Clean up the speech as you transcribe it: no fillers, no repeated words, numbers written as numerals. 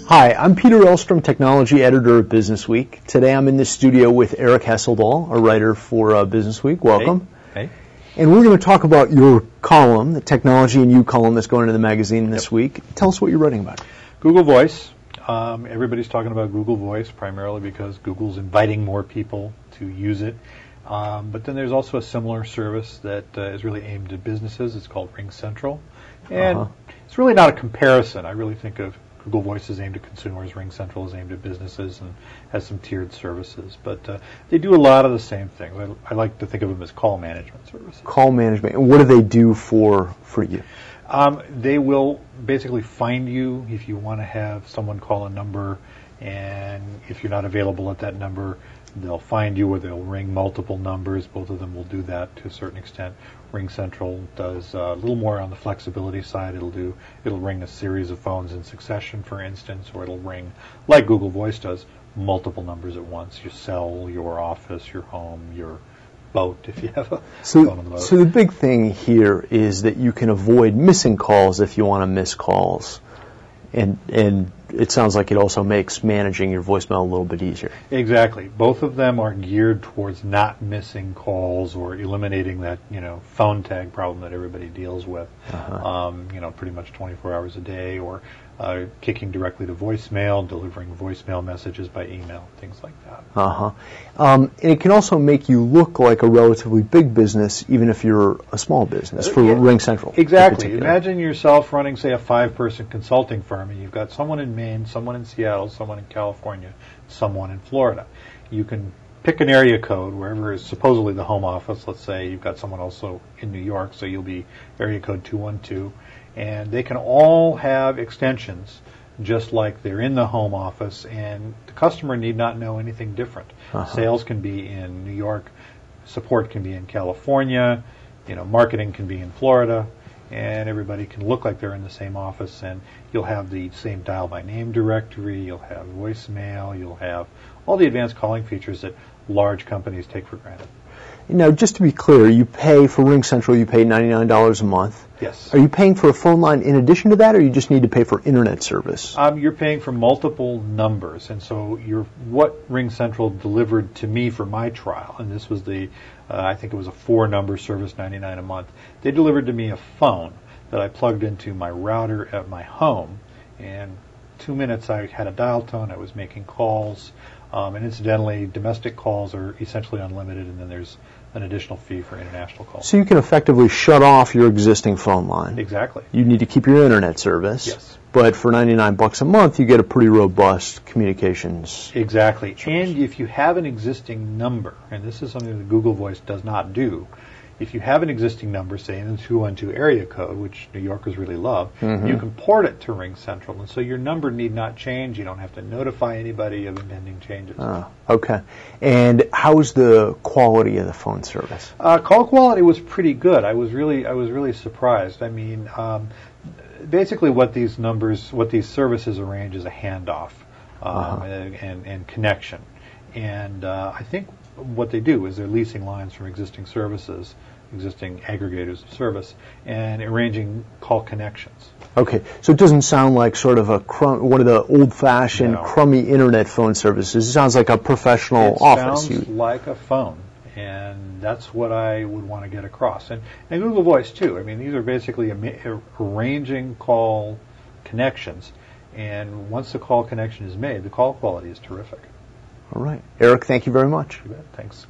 Hi, I'm Peter Elstrom, Technology Editor of BusinessWeek. Today I'm in the studio with Eric Hesseldahl, a writer for BusinessWeek. Welcome. Hey. And we're going to talk about your column, the Technology and You column that's going into the magazine this week. Tell us what you're writing about. Google Voice. Everybody's talking about Google Voice primarily because Google's inviting more people to use it. But then there's also a similar service that is really aimed at businesses. It's called RingCentral. And it's really not a comparison. I really think of Google Voice is aimed at consumers, RingCentral is aimed at businesses and has some tiered services. But they do a lot of the same things. I like to think of them as call management services. Call management. And what do they do for you? They will basically find you if you want to have someone call a number, and if you're not available at that number, they'll find you or they'll ring multiple numbers. Both of them will do that to a certain extent. RingCentral does a little more on the flexibility side. It'll ring a series of phones in succession, for instance, or it'll ring, like Google Voice does, multiple numbers at once. Your cell, your office, your home, your boat, if you have a phone on the boat. So the big thing here is that you can avoid missing calls if you want to miss calls. And it sounds like it also makes managing your voicemail a little bit easier. Exactly. Both of them are geared towards not missing calls or eliminating that, phone tag problem that everybody deals with, pretty much 24 hours a day, or kicking directly to voicemail, delivering voicemail messages by email, things like that. And it can also make you look like a relatively big business, even if you're a small business, for RingCentral. Exactly. Imagine yourself running, say, a 5-person consulting firm, and you've got someone in Maine, someone in Seattle, someone in California, someone in Florida. You can pick an area code wherever is supposedly the home office. Let's say you've got someone also in New York, so you'll be area code 212. And they can all have extensions just like they're in the home office, and the customer need not know anything different. Sales can be in New York, support can be in California, marketing can be in Florida, and everybody can look like they're in the same office, and you'll have the same dial-by-name directory, you'll have voicemail, you'll have all the advanced calling features that large companies take for granted. Now, just to be clear, you pay for RingCentral, you pay $99 a month. Yes. Are you paying for a phone line in addition to that, or you just need to pay for internet service? You're paying for multiple numbers, and so what RingCentral delivered to me for my trial, and this was I think it was a 4-number service, $99 a month. They delivered to me a phone that I plugged into my router at my home, and 2 minutes I had a dial tone, I was making calls, and incidentally, domestic calls are essentially unlimited, and then there's an additional fee for international calls. So you can effectively shut off your existing phone line. Exactly. You need to keep your internet service. Yes. But for $99 a month, you get a pretty robust communications. Exactly. service. And if you have an existing number, and this is something that Google Voice does not do, if you have an existing number, say in the 212 area code, which New Yorkers really love, you can port it to RingCentral, and so your number need not change. You don't have to notify anybody of impending changes. Okay. And how's the quality of the phone service? Call quality was pretty good. I was really surprised. I mean, basically what these services arrange is a handoff and connection. And I think what they do is they're leasing lines from existing services, existing aggregators of service, and arranging call connections. Okay, so it doesn't sound like sort of one of the old-fashioned crummy internet phone services. It sounds like a professional office. It sounds like a phone, and that's what I would want to get across. And Google Voice, too. I mean, these are basically arranging call connections, and once the call connection is made, the call quality is terrific. All right. Eric, thank you very much. You bet. Thanks.